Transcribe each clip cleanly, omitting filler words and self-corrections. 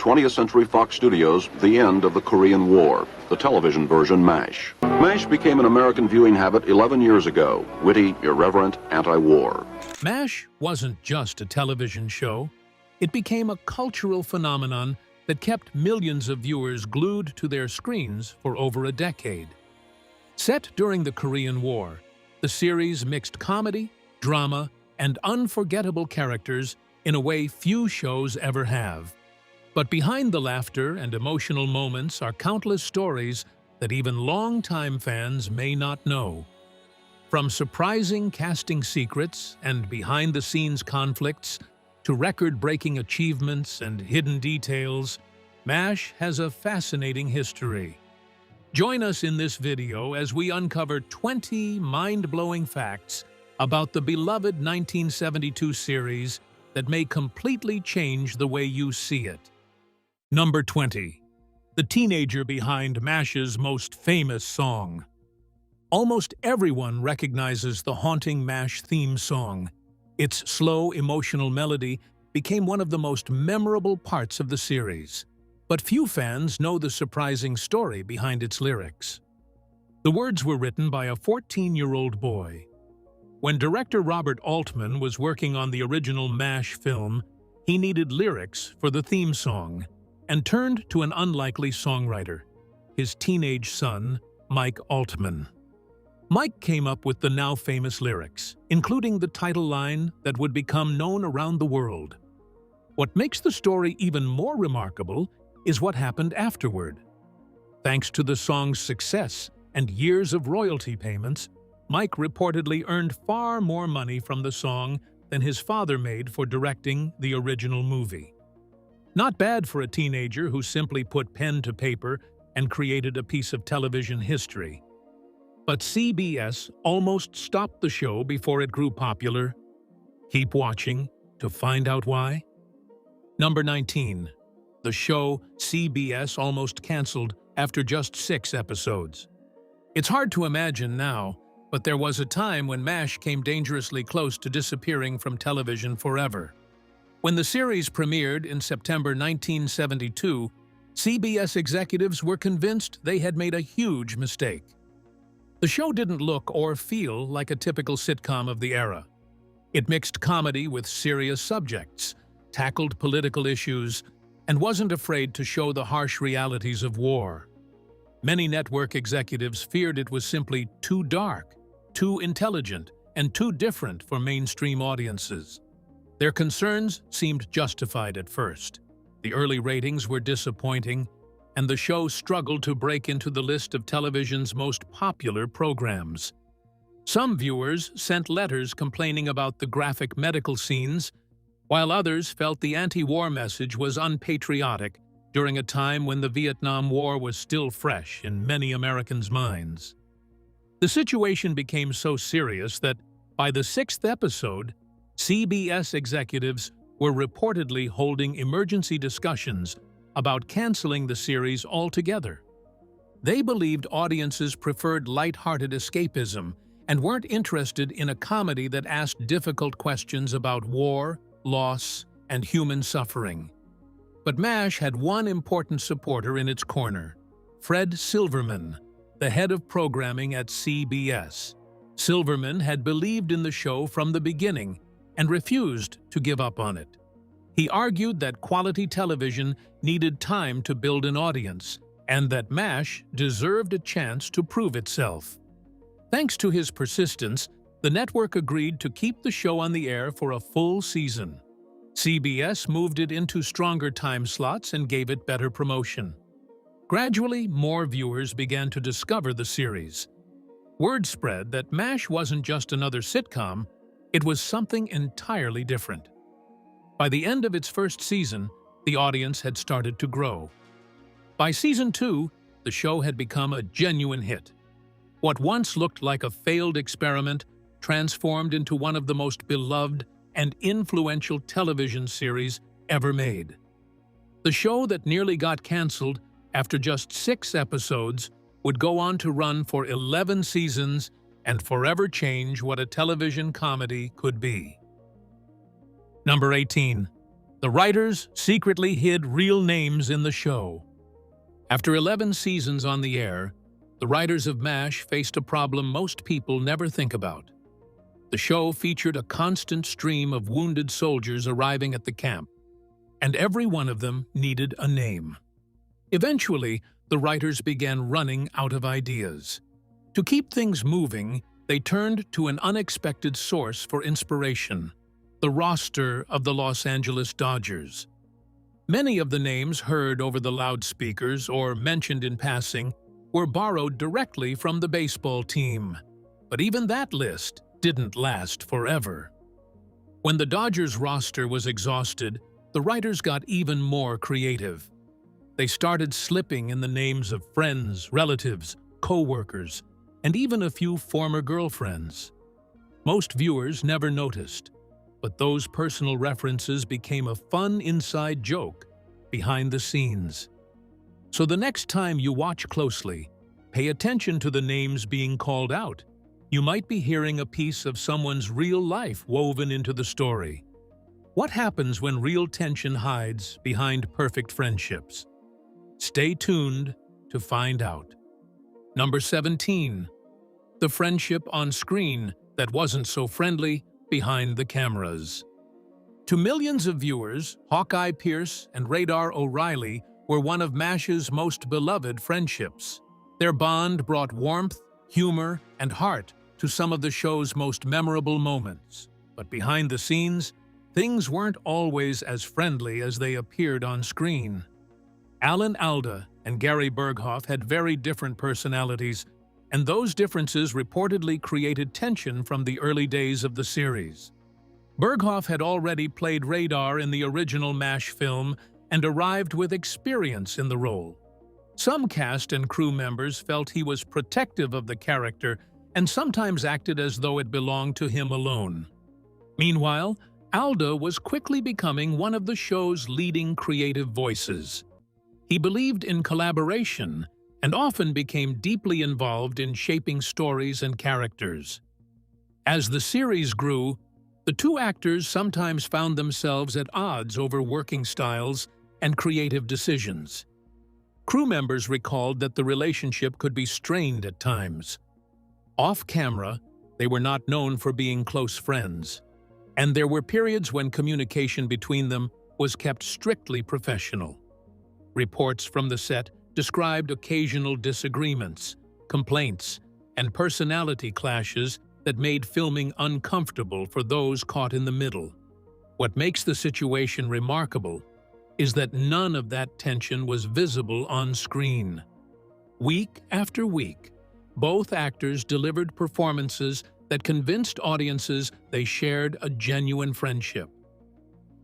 20th Century Fox Studios' The End of the Korean War, the television version MASH. MASH became an American viewing habit 11 years ago, witty, irreverent, anti-war. MASH wasn't just a television show. It became a cultural phenomenon that kept millions of viewers glued to their screens for over a decade. Set during the Korean War, the series mixed comedy, drama, and unforgettable characters in a way few shows ever have. But behind the laughter and emotional moments are countless stories that even longtime fans may not know. From surprising casting secrets and behind-the-scenes conflicts to record-breaking achievements and hidden details, MASH has a fascinating history. Join us in this video as we uncover 20 mind-blowing facts about the beloved 1972 series that may completely change the way you see it. Number 20. The teenager behind MASH's most famous song. Almost everyone recognizes the haunting MASH theme song. Its slow, emotional melody became one of the most memorable parts of the series. But few fans know the surprising story behind its lyrics. The words were written by a 14-year-old boy. When director Robert Altman was working on the original MASH film, he needed lyrics for the theme song and turned to an unlikely songwriter, his teenage son, Mike Altman. Mike came up with the now famous lyrics, including the title line that would become known around the world. What makes the story even more remarkable is what happened afterward. Thanks to the song's success and years of royalty payments, Mike reportedly earned far more money from the song than his father made for directing the original movie. Not bad for a teenager who simply put pen to paper and created a piece of television history. But CBS almost stopped the show before it grew popular. Keep watching to find out why. Number 19. The show CBS almost canceled after just 6 episodes. It's hard to imagine now, but there was a time when MASH came dangerously close to disappearing from television forever. When the series premiered in September 1972, CBS executives were convinced they had made a huge mistake. The show didn't look or feel like a typical sitcom of the era. It mixed comedy with serious subjects, tackled political issues, and wasn't afraid to show the harsh realities of war. Many network executives feared it was simply too dark, too intelligent, and too different for mainstream audiences. Their concerns seemed justified at first. The early ratings were disappointing, and the show struggled to break into the list of television's most popular programs. Some viewers sent letters complaining about the graphic medical scenes, while others felt the anti-war message was unpatriotic during a time when the Vietnam War was still fresh in many Americans' minds. The situation became so serious that, by the 6th episode, CBS executives were reportedly holding emergency discussions about canceling the series altogether. They believed audiences preferred light-hearted escapism and weren't interested in a comedy that asked difficult questions about war, loss, and human suffering. But MASH had one important supporter in its corner, Fred Silverman, the head of programming at CBS. Silverman had believed in the show from the beginning and refused to give up on it. He argued that quality television needed time to build an audience and that MASH deserved a chance to prove itself. Thanks to his persistence, the network agreed to keep the show on the air for a full season. CBS moved it into stronger time slots and gave it better promotion. Gradually, more viewers began to discover the series. Word spread that MASH wasn't just another sitcom, it was something entirely different. By the end of its first season, the audience had started to grow. By season 2, the show had become a genuine hit. What once looked like a failed experiment transformed into one of the most beloved and influential television series ever made. The show that nearly got canceled after just 6 episodes would go on to run for 11 seasons and forever change what a television comedy could be. Number 18. The writers secretly hid real names in the show. After 11 seasons on the air, the writers of MASH faced a problem most people never think about. The show featured a constant stream of wounded soldiers arriving at the camp, and every one of them needed a name. Eventually, the writers began running out of ideas. To keep things moving, they turned to an unexpected source for inspiration: the roster of the Los Angeles Dodgers. Many of the names heard over the loudspeakers or mentioned in passing were borrowed directly from the baseball team. But even that list didn't last forever. When the Dodgers roster was exhausted, the writers got even more creative. They started slipping in the names of friends, relatives, co-workers, and even a few former girlfriends. Most viewers never noticed, but those personal references became a fun inside joke behind the scenes. So the next time you watch closely, pay attention to the names being called out. You might be hearing a piece of someone's real life woven into the story. What happens when real tension hides behind perfect friendships? Stay tuned to find out. Number 17. The friendship on screen that wasn't so friendly behind the cameras. To millions of viewers, Hawkeye Pierce and Radar O'Reilly were one of MASH's most beloved friendships. Their bond brought warmth, humor, and heart to some of the show's most memorable moments. But behind the scenes, things weren't always as friendly as they appeared on screen. Alan Alda and Gary Berghoff had very different personalities, and those differences reportedly created tension from the early days of the series. Berghoff had already played Radar in the original MASH film and arrived with experience in the role. Some cast and crew members felt he was protective of the character and sometimes acted as though it belonged to him alone. Meanwhile, Alda was quickly becoming one of the show's leading creative voices. He believed in collaboration and often became deeply involved in shaping stories and characters. As the series grew, the two actors sometimes found themselves at odds over working styles and creative decisions. Crew members recalled that the relationship could be strained at times. Off-camera, they were not known for being close friends, and there were periods when communication between them was kept strictly professional. Reports from the set described occasional disagreements, complaints, and personality clashes that made filming uncomfortable for those caught in the middle. What makes the situation remarkable is that none of that tension was visible on screen. Week after week, both actors delivered performances that convinced audiences they shared a genuine friendship.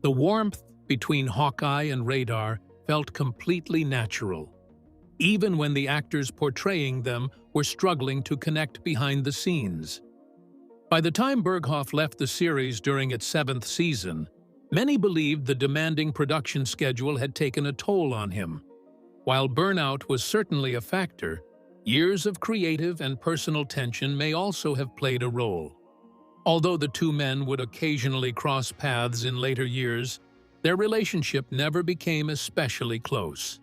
The warmth between Hawkeye and Radar felt completely natural, even when the actors portraying them were struggling to connect behind the scenes. By the time Berghoff left the series during its 7th season, many believed the demanding production schedule had taken a toll on him. While burnout was certainly a factor, years of creative and personal tension may also have played a role. Although the two men would occasionally cross paths in later years, their relationship never became especially close.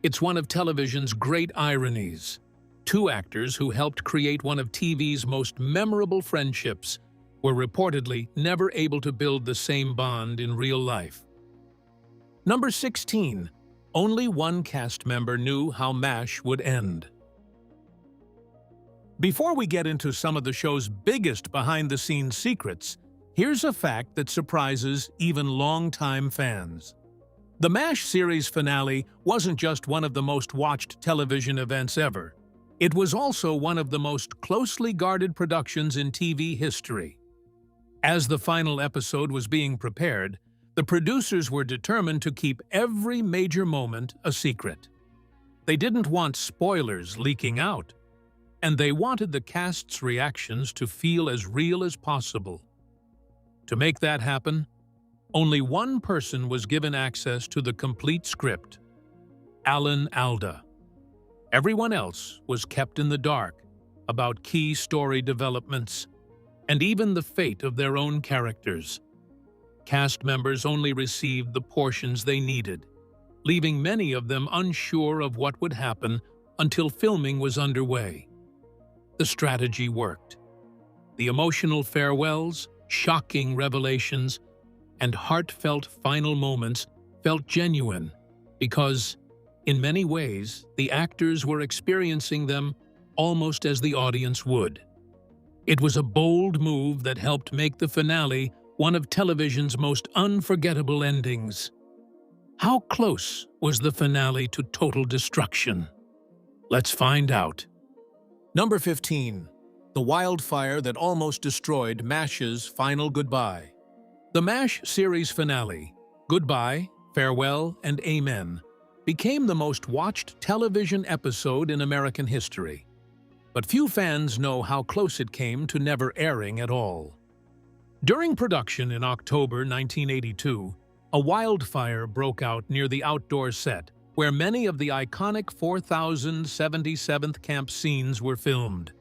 It's one of television's great ironies. Two actors who helped create one of TV's most memorable friendships were reportedly never able to build the same bond in real life. Number 16. Only one cast member knew how MASH would end. Before we get into some of the show's biggest behind-the-scenes secrets, here's a fact that surprises even longtime fans. The MASH series finale wasn't just one of the most watched television events ever. It was also one of the most closely guarded productions in TV history. As the final episode was being prepared, the producers were determined to keep every major moment a secret. They didn't want spoilers leaking out, and they wanted the cast's reactions to feel as real as possible. To make that happen, only one person was given access to the complete script: Alan Alda. Everyone else was kept in the dark about key story developments and even the fate of their own characters. cast members only received the portions they needed, leaving many of them unsure of what would happen until filming was underway. The strategy worked. The emotional farewells, shocking revelations, and heartfelt final moments felt genuine because, in many ways, the actors were experiencing them almost as the audience would. It was a bold move that helped make the finale one of television's most unforgettable endings. How close was the finale to total destruction? Let's find out. Number 15. The wildfire that almost destroyed MASH's final goodbye. The MASH series finale, Goodbye, Farewell, and Amen, became the most watched television episode in American history. But few fans know how close it came to never airing at all. During production in October 1982, a wildfire broke out near the outdoor set, where many of the iconic 4077th camp scenes were filmed.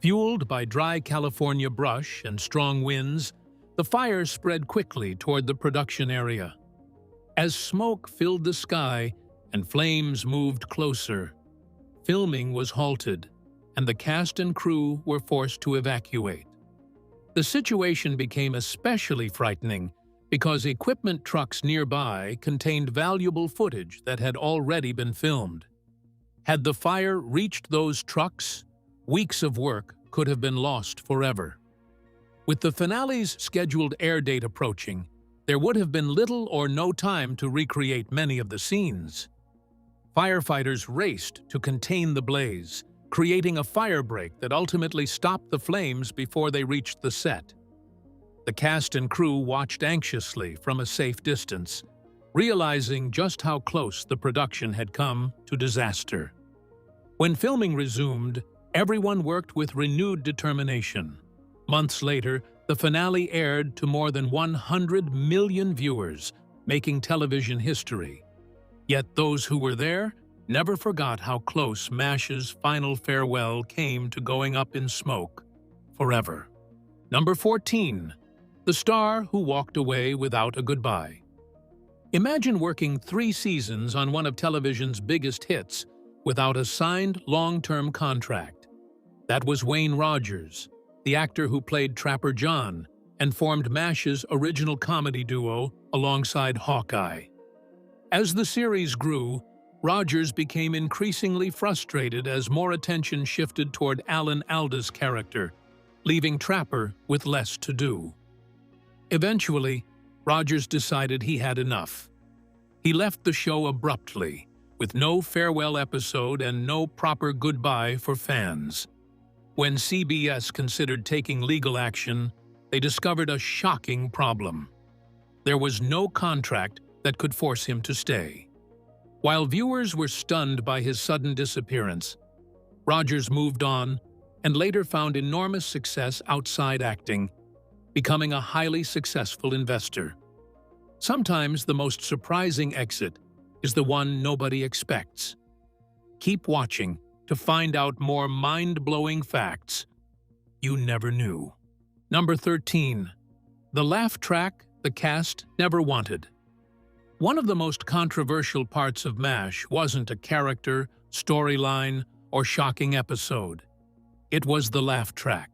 Fueled by dry California brush and strong winds, the fire spread quickly toward the production area. As smoke filled the sky and flames moved closer, filming was halted, and the cast and crew were forced to evacuate. The situation became especially frightening because equipment trucks nearby contained valuable footage that had already been filmed. Had the fire reached those trucks, weeks of work could have been lost forever. With the finale's scheduled air date approaching, there would have been little or no time to recreate many of the scenes. Firefighters raced to contain the blaze, creating a fire break that ultimately stopped the flames before they reached the set. The cast and crew watched anxiously from a safe distance, realizing just how close the production had come to disaster. When filming resumed, everyone worked with renewed determination. Months later, the finale aired to more than 100 million viewers, making television history. Yet those who were there never forgot how close MASH's final farewell came to going up in smoke forever. Number 14. The star who walked away without a goodbye. Imagine working 3 seasons on one of television's biggest hits without a signed long-term contract. That was Wayne Rogers, the actor who played Trapper John and formed MASH's original comedy duo alongside Hawkeye. As the series grew, Rogers became increasingly frustrated as more attention shifted toward Alan Alda's character, leaving Trapper with less to do. Eventually, Rogers decided he had enough. He left the show abruptly, with no farewell episode and no proper goodbye for fans. When CBS considered taking legal action, they discovered a shocking problem. There was no contract that could force him to stay. While viewers were stunned by his sudden disappearance, Rogers moved on and later found enormous success outside acting, becoming a highly successful investor. Sometimes the most surprising exit is the one nobody expects. Keep watching to find out more mind-blowing facts you never knew. Number 13. The laugh track the cast never wanted. One of the most controversial parts of MASH wasn't a character, storyline, or shocking episode. It was the laugh track.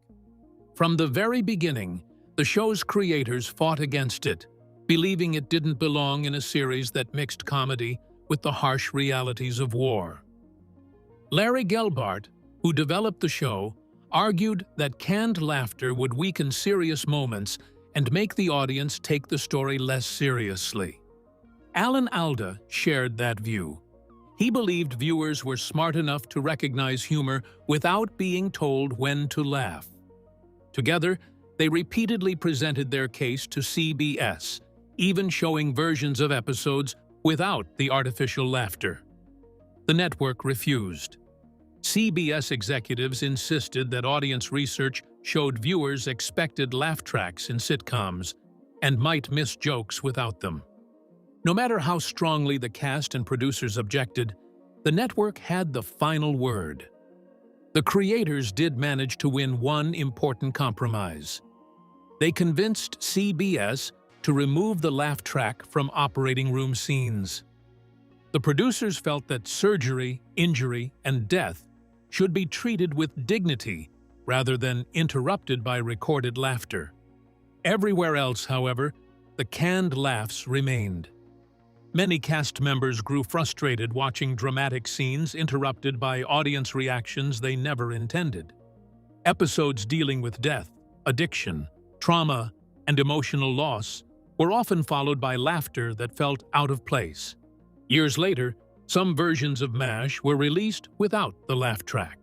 From the very beginning, the show's creators fought against it, believing it didn't belong in a series that mixed comedy with the harsh realities of war. Larry Gelbart, who developed the show, argued that canned laughter would weaken serious moments and make the audience take the story less seriously. Alan Alda shared that view. He believed viewers were smart enough to recognize humor without being told when to laugh. Together, they repeatedly presented their case to CBS, even showing versions of episodes without the artificial laughter. The network refused. CBS executives insisted that audience research showed viewers expected laugh tracks in sitcoms and might miss jokes without them. No matter how strongly the cast and producers objected, the network had the final word. The creators did manage to win one important compromise. They convinced CBS to remove the laugh track from operating room scenes. The producers felt that surgery, injury, and death should be treated with dignity rather than interrupted by recorded laughter. Everywhere else, however, the canned laughs remained. Many cast members grew frustrated watching dramatic scenes interrupted by audience reactions they never intended. Episodes dealing with death, addiction, trauma, and emotional loss were often followed by laughter that felt out of place. Years later, some versions of MASH were released without the laugh track.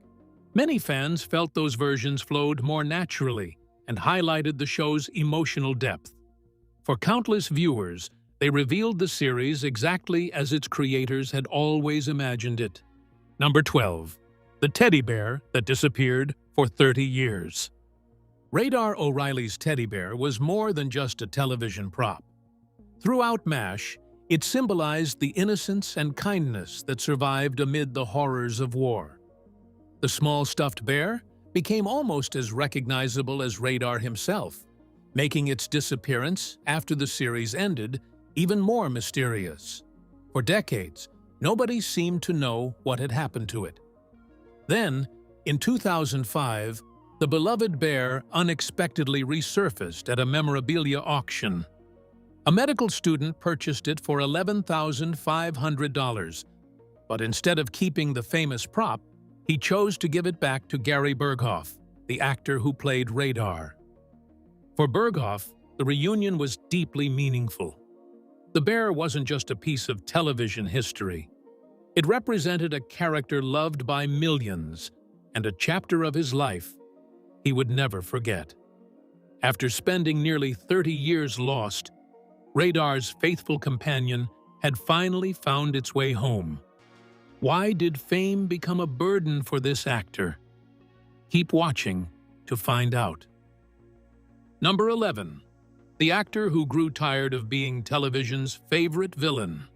Many fans felt those versions flowed more naturally and highlighted the show's emotional depth. For countless viewers, they revealed the series exactly as its creators had always imagined it. Number 12. The teddy bear that disappeared for 30 years. Radar O'Reilly's teddy bear was more than just a television prop. Throughout MASH, it symbolized the innocence and kindness that survived amid the horrors of war. The small stuffed bear became almost as recognizable as Radar himself, making its disappearance after the series ended even more mysterious. For decades, nobody seemed to know what had happened to it. Then, in 2005, the beloved bear unexpectedly resurfaced at a memorabilia auction. A medical student purchased it for $11,500, but instead of keeping the famous prop, he chose to give it back to Gary Berghoff, the actor who played Radar. For Berghoff, the reunion was deeply meaningful. The bear wasn't just a piece of television history. It represented a character loved by millions and a chapter of his life he would never forget. After spending nearly 30 years lost, Radar's faithful companion had finally found its way home. Why did fame become a burden for this actor? Keep watching to find out. Number 11. The actor who grew tired of being television's favorite villain.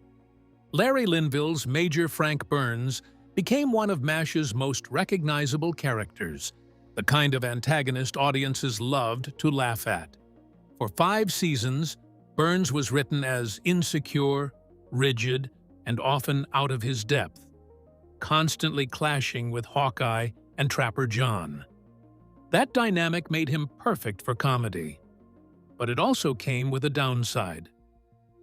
Larry Linville's Major Frank Burns became one of MASH's most recognizable characters, the kind of antagonist audiences loved to laugh at. For 5 seasons, Burns was written as insecure, rigid, and often out of his depth, constantly clashing with Hawkeye and Trapper John. That dynamic made him perfect for comedy. But it also came with a downside.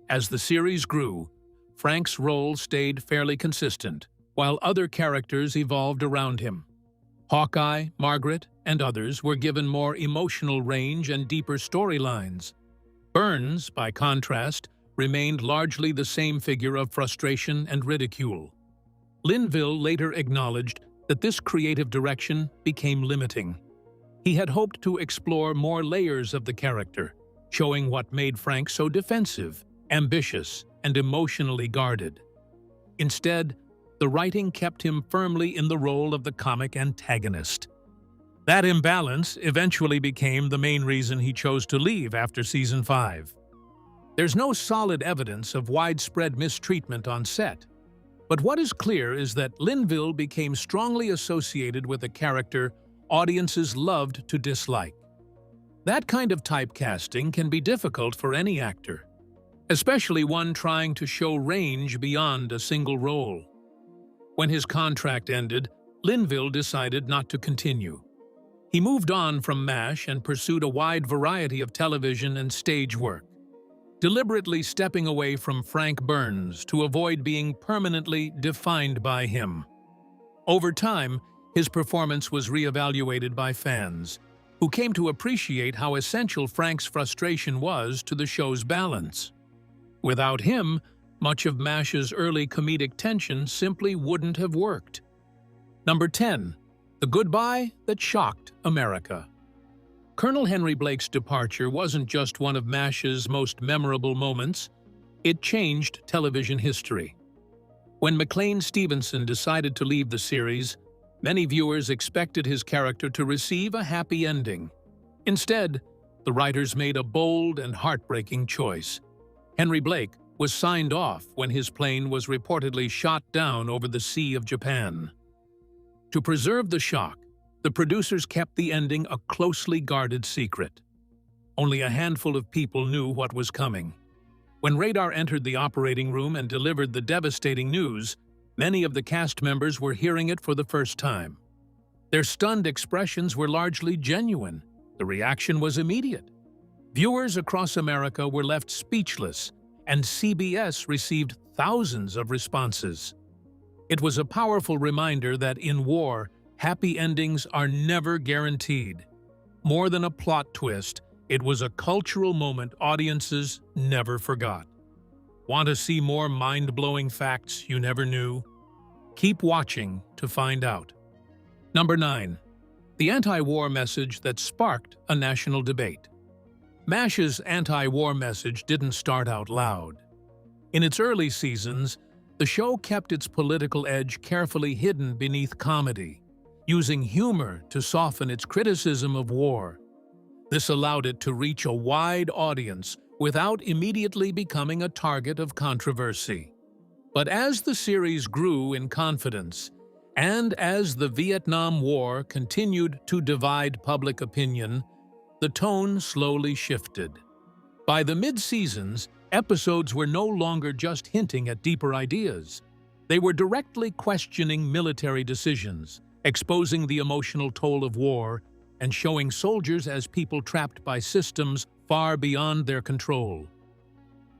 As the series grew, Frank's role stayed fairly consistent, while other characters evolved around him. Hawkeye, Margaret, and others were given more emotional range and deeper storylines. Burns, by contrast, remained largely the same figure of frustration and ridicule. Linville later acknowledged that this creative direction became limiting. He had hoped to explore more layers of the character, showing what made Frank so defensive, ambitious, and emotionally guarded. Instead, the writing kept him firmly in the role of the comic antagonist. That imbalance eventually became the main reason he chose to leave after season 5. There's no solid evidence of widespread mistreatment on set, but what is clear is that Linville became strongly associated with a character audiences loved to dislike. That kind of typecasting can be difficult for any actor, especially one trying to show range beyond a single role. When his contract ended, Linville decided not to continue. He moved on from MASH and pursued a wide variety of television and stage work, deliberately stepping away from Frank Burns to avoid being permanently defined by him. Over time, his performance was reevaluated by fans, who came to appreciate how essential Frank's frustration was to the show's balance. Without him, much of MASH's early comedic tension simply wouldn't have worked. Number 10. The goodbye that shocked America. Colonel Henry Blake's departure wasn't just one of MASH's most memorable moments, it changed television history. When McLean Stevenson decided to leave the series, many viewers expected his character to receive a happy ending. Instead, the writers made a bold and heartbreaking choice. Henry Blake was signed off when his plane was reportedly shot down over the Sea of Japan. To preserve the shock, the producers kept the ending a closely guarded secret. Only a handful of people knew what was coming. When Radar entered the operating room and delivered the devastating news, many of the cast members were hearing it for the first time. Their stunned expressions were largely genuine. The reaction was immediate. Viewers across America were left speechless, and CBS received thousands of responses. It was a powerful reminder that in war, happy endings are never guaranteed. More than a plot twist, it was a cultural moment audiences never forgot. Want to see more mind-blowing facts you never knew? Keep watching to find out. Number 9. The anti-war message that sparked a national debate. MASH's anti-war message didn't start out loud. In its early seasons, the show kept its political edge carefully hidden beneath comedy, using humor to soften its criticism of war. This allowed it to reach a wide audience without immediately becoming a target of controversy. But as the series grew in confidence, and as the Vietnam War continued to divide public opinion, the tone slowly shifted. By the mid-seasons, episodes were no longer just hinting at deeper ideas. They were directly questioning military decisions, exposing the emotional toll of war, and showing soldiers as people trapped by systems far beyond their control.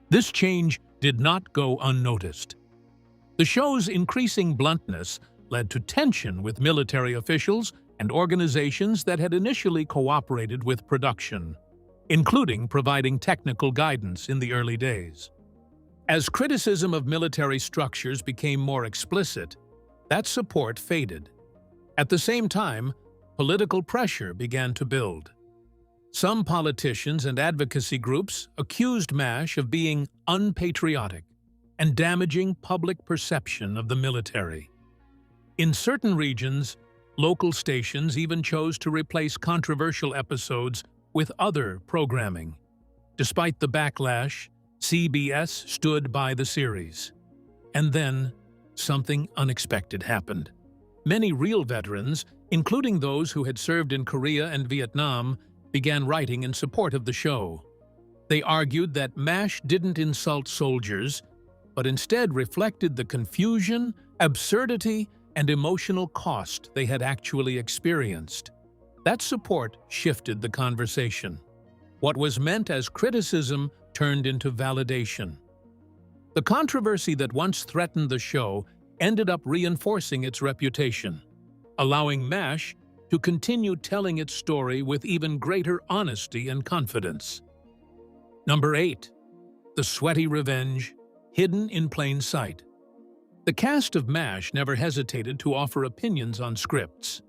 This change did not go unnoticed. The show's increasing bluntness led to tension with military officials and organizations that had initially cooperated with production, including providing technical guidance in the early days. As criticism of military structures became more explicit, that support faded. At the same time, political pressure began to build. Some politicians and advocacy groups accused MASH of being unpatriotic and damaging public perception of the military. In certain regions, local stations even chose to replace controversial episodes with other programming. Despite the backlash, CBS stood by the series. And then, something unexpected happened. Many real veterans, including those who had served in Korea and Vietnam, began writing in support of the show. They argued that MASH didn't insult soldiers, but instead reflected the confusion, absurdity, and emotional cost they had actually experienced. That support shifted the conversation. What was meant as criticism turned into validation. The controversy that once threatened the show ended up reinforcing its reputation, allowing MASH to continue telling its story with even greater honesty and confidence. Number 8. The sweaty revenge, hidden in plain sight. The cast of MASH never hesitated to offer opinions on scripts.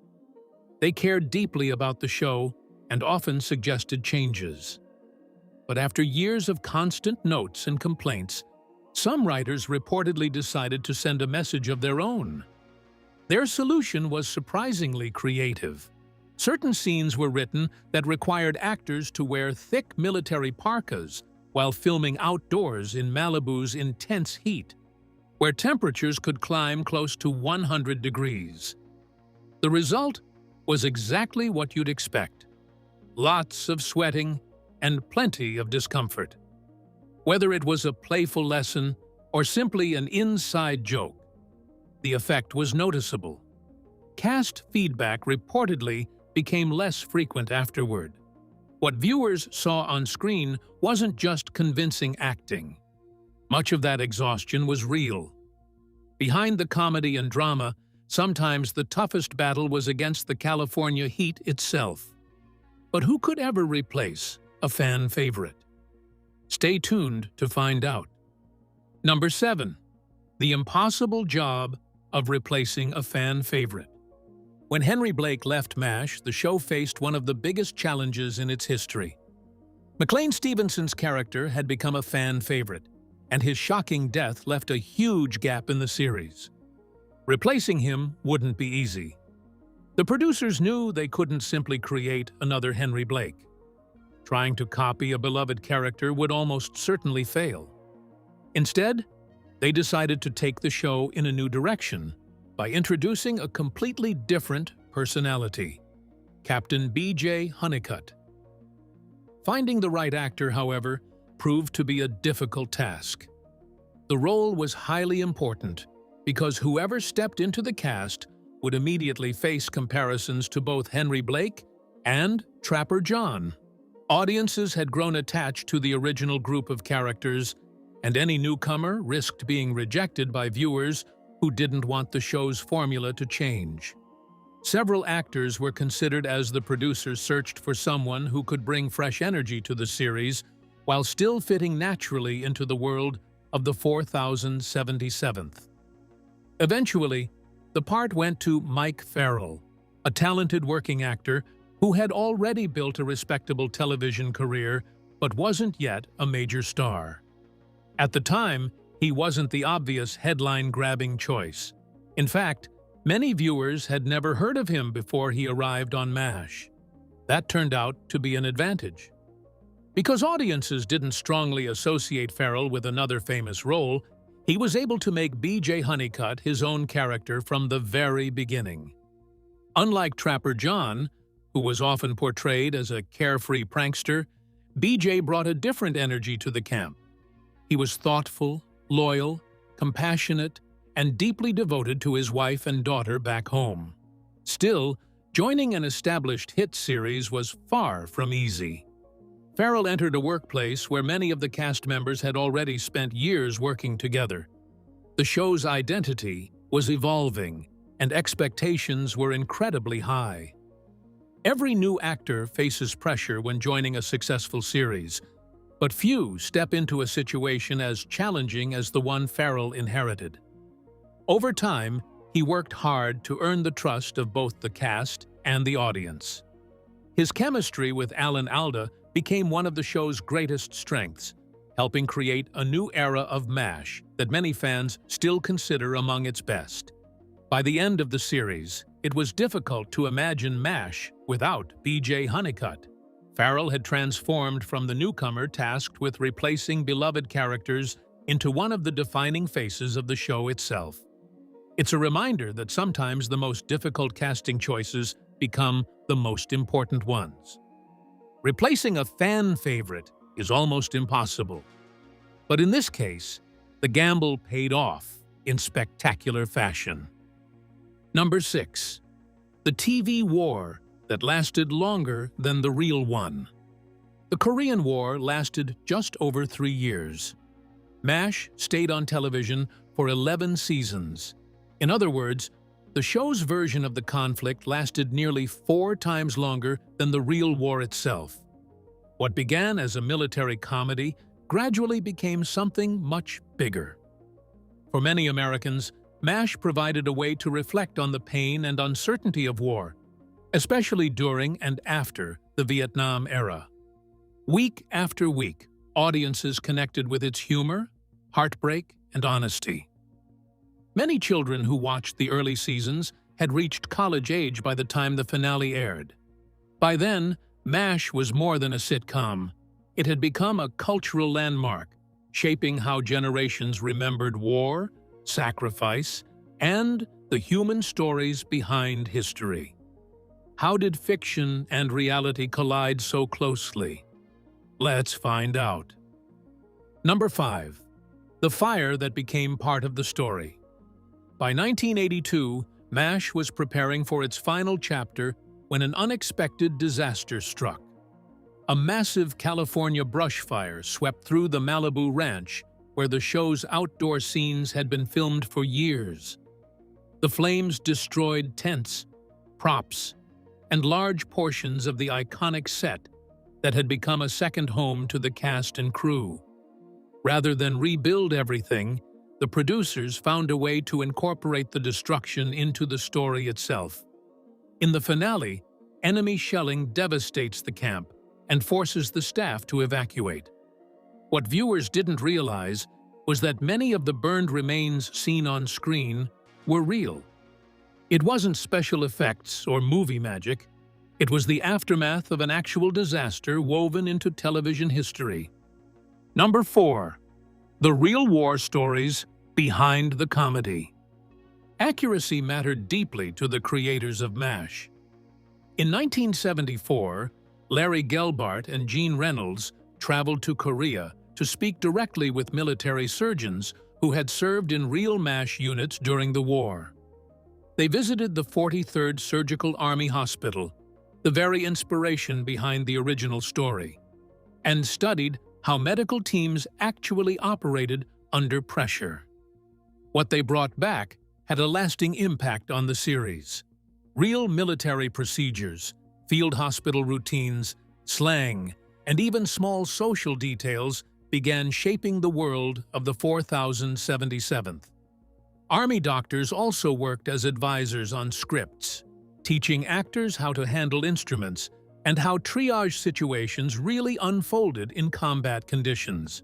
They cared deeply about the show and often suggested changes. But after years of constant notes and complaints, some writers reportedly decided to send a message of their own. Their solution was surprisingly creative. Certain scenes were written that required actors to wear thick military parkas while filming outdoors in Malibu's intense heat, where temperatures could climb close to 100 degrees. The result was exactly what you'd expect. Lots of sweating and plenty of discomfort. Whether it was a playful lesson or simply an inside joke, the effect was noticeable. Cast feedback reportedly became less frequent afterward. What viewers saw on screen wasn't just convincing acting. Much of that exhaustion was real. Behind the comedy and drama, sometimes the toughest battle was against the California heat itself. But who could ever replace a fan favorite? Stay tuned to find out. Number 7. The impossible job of replacing a fan favorite. When Henry Blake left MASH, the show faced one of the biggest challenges in its history. McLean Stevenson's character had become a fan favorite, and his shocking death left a huge gap in the series. Replacing him wouldn't be easy. The producers knew they couldn't simply create another Henry Blake. Trying to copy a beloved character would almost certainly fail. Instead, they decided to take the show in a new direction by introducing a completely different personality, Captain B.J. Honeycutt. Finding the right actor, however, proved to be a difficult task. The role was highly important because whoever stepped into the cast would immediately face comparisons to both Henry Blake and Trapper John. Audiences had grown attached to the original group of characters, and any newcomer risked being rejected by viewers who didn't want the show's formula to change. Several actors were considered as the producers searched for someone who could bring fresh energy to the series while still fitting naturally into the world of the 4077th. Eventually, the part went to Mike Farrell, a talented working actor who had already built a respectable television career but wasn't yet a major star. At the time, he wasn't the obvious headline-grabbing choice. In fact, many viewers had never heard of him before he arrived on MASH. That turned out to be an advantage. Because audiences didn't strongly associate Farrell with another famous role, he was able to make B.J. Honeycutt his own character from the very beginning. Unlike Trapper John, who was often portrayed as a carefree prankster, B.J. brought a different energy to the camp. He was thoughtful, loyal, compassionate, and deeply devoted to his wife and daughter back home. Still, joining an established hit series was far from easy. Farrell entered a workplace where many of the cast members had already spent years working together. The show's identity was evolving, and expectations were incredibly high. Every new actor faces pressure when joining a successful series, but few step into a situation as challenging as the one Farrell inherited. Over time, he worked hard to earn the trust of both the cast and the audience. His chemistry with Alan Alda became one of the show's greatest strengths, helping create a new era of MASH that many fans still consider among its best. By the end of the series, it was difficult to imagine MASH without B.J. Honeycutt. Farrell had transformed from the newcomer tasked with replacing beloved characters into one of the defining faces of the show itself. It's a reminder that sometimes the most difficult casting choices become the most important ones. Replacing a fan favorite is almost impossible. But in this case, the gamble paid off in spectacular fashion. Number 6. The TV war that lasted longer than the real one. The Korean War lasted just over 3 years. MASH stayed on television for 11 seasons. In other words, the show's version of the conflict lasted nearly 4 times longer than the real war itself. What began as a military comedy gradually became something much bigger. For many Americans, MASH provided a way to reflect on the pain and uncertainty of war, especially during and after the Vietnam era. Week after week, audiences connected with its humor, heartbreak, and honesty. Many children who watched the early seasons had reached college age by the time the finale aired. By then, MASH was more than a sitcom. It had become a cultural landmark, shaping how generations remembered war, sacrifice, and the human stories behind history. How did fiction and reality collide so closely? Let's find out. Number 5. The fire that became part of the story. By 1982, MASH was preparing for its final chapter when an unexpected disaster struck. A massive California brush fire swept through the Malibu ranch, where the show's outdoor scenes had been filmed for years. The flames destroyed tents, props, and large portions of the iconic set that had become a second home to the cast and crew. Rather than rebuild everything, the producers found a way to incorporate the destruction into the story itself. In the finale, enemy shelling devastates the camp and forces the staff to evacuate. What viewers didn't realize was that many of the burned remains seen on screen were real. It wasn't special effects or movie magic. It was the aftermath of an actual disaster woven into television history. Number 4. The real war stories behind the comedy. Accuracy mattered deeply to the creators of MASH. In 1974, Larry Gelbart and Gene Reynolds traveled to Korea to speak directly with military surgeons who had served in real MASH units during the war. They visited the 43rd Surgical Army Hospital, the very inspiration behind the original story, and studied how medical teams actually operated under pressure. What they brought back had a lasting impact on the series. Real military procedures, field hospital routines, slang, and even small social details began shaping the world of the 4077th. Army doctors also worked as advisors on scripts, teaching actors how to handle instruments and how triage situations really unfolded in combat conditions.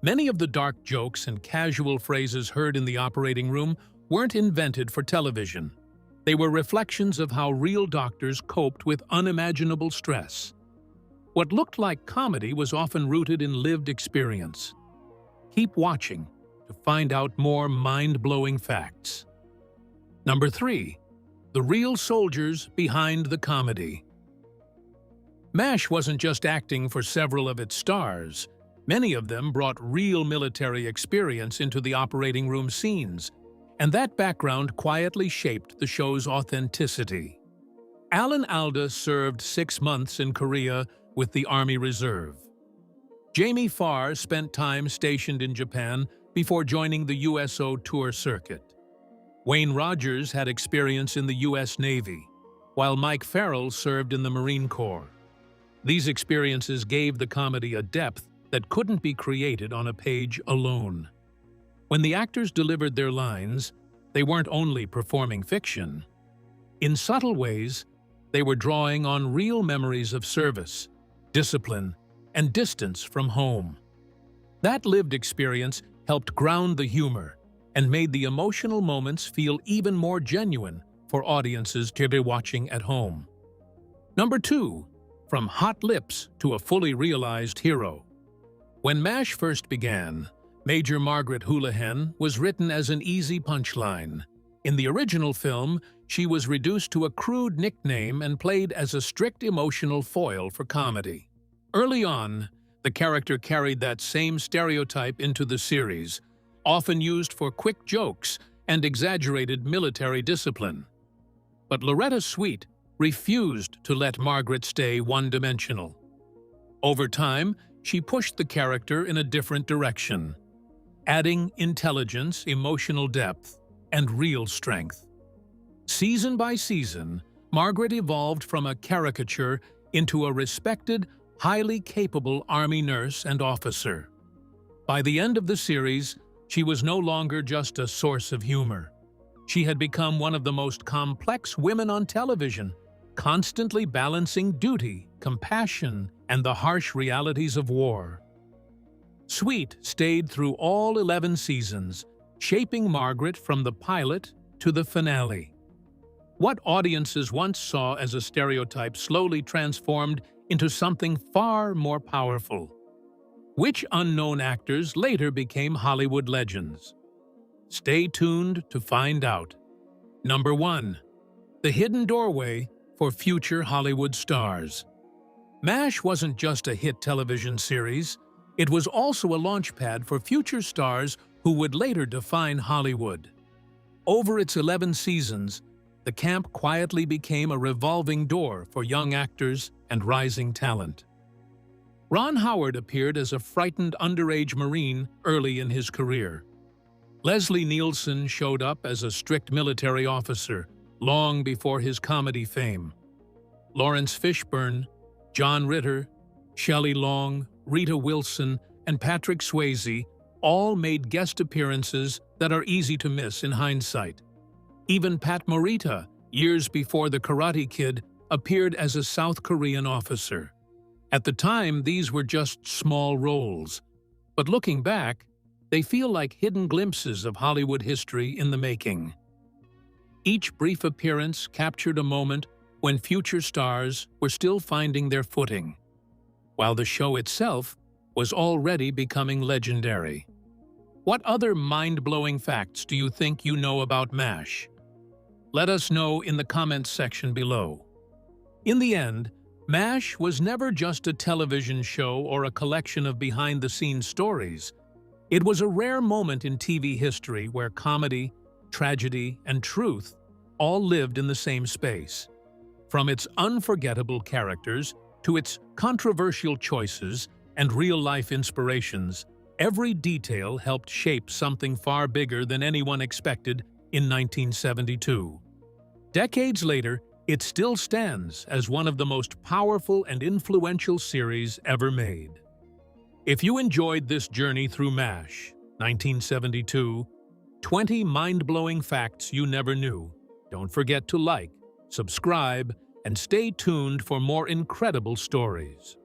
Many of the dark jokes and casual phrases heard in the operating room weren't invented for television. They were reflections of how real doctors coped with unimaginable stress. What looked like comedy was often rooted in lived experience. Keep watching to find out more mind-blowing facts. Number 3. The real soldiers behind the comedy. MASH wasn't just acting for several of its stars. Many of them brought real military experience into the operating room scenes, and that background quietly shaped the show's authenticity. Alan Alda served 6 months in Korea with the Army Reserve. Jamie Farr spent time stationed in Japan before joining the USO tour circuit. Wayne Rogers had experience in the U.S. Navy, while Mike Farrell served in the Marine Corps. These experiences gave the comedy a depth that couldn't be created on a page alone. When the actors delivered their lines, they weren't only performing fiction. In subtle ways, they were drawing on real memories of service, discipline, and distance from home. That lived experience helped ground the humor and made the emotional moments feel even more genuine for audiences to be watching at home. Number 2. From hot lips to a fully realized hero. When MASH first began, Major Margaret Houlihan was written as an easy punchline. In the original film, she was reduced to a crude nickname and played as a strict emotional foil for comedy. Early on, the character carried that same stereotype into the series, often used for quick jokes and exaggerated military discipline. But Loretta Sweet refused to let Margaret stay one-dimensional. Over time, she pushed the character in a different direction, adding intelligence, emotional depth, and real strength. Season by season, Margaret evolved from a caricature into a respected, highly capable Army nurse and officer. By the end of the series, she was no longer just a source of humor. She had become one of the most complex women on television, constantly balancing duty, compassion, and the harsh realities of war. Sweet stayed through all 11 seasons, shaping Margaret from the pilot to the finale. What audiences once saw as a stereotype slowly transformed into something far more powerful. Which unknown actors later became Hollywood legends? Stay tuned to find out. Number 1. The hidden doorway for future Hollywood stars. MASH wasn't just a hit television series, it was also a launchpad for future stars who would later define Hollywood. Over its 11 seasons, the camp quietly became a revolving door for young actors and rising talent. Ron Howard appeared as a frightened underage Marine early in his career. Leslie Nielsen showed up as a strict military officer long before his comedy fame. Lawrence Fishburne, John Ritter, Shelley Long, Rita Wilson, and Patrick Swayze all made guest appearances that are easy to miss in hindsight. Even Pat Morita, years before The Karate Kid, appeared as a South Korean officer. At the time, these were just small roles, but looking back, they feel like hidden glimpses of Hollywood history in the making. Each brief appearance captured a moment when future stars were still finding their footing, while the show itself was already becoming legendary. What other mind-blowing facts do you think you know about MASH? Let us know in the comments section below. In the end, MASH was never just a television show or a collection of behind-the-scenes stories. It was a rare moment in TV history where comedy, tragedy, and truth all lived in the same space. From its unforgettable characters to its controversial choices and real-life inspirations, every detail helped shape something far bigger than anyone expected in 1972. Decades later, it still stands as one of the most powerful and influential series ever made. If you enjoyed this journey through MASH, 1972, 20 mind-blowing facts you never knew, don't forget to like, subscribe, and stay tuned for more incredible stories.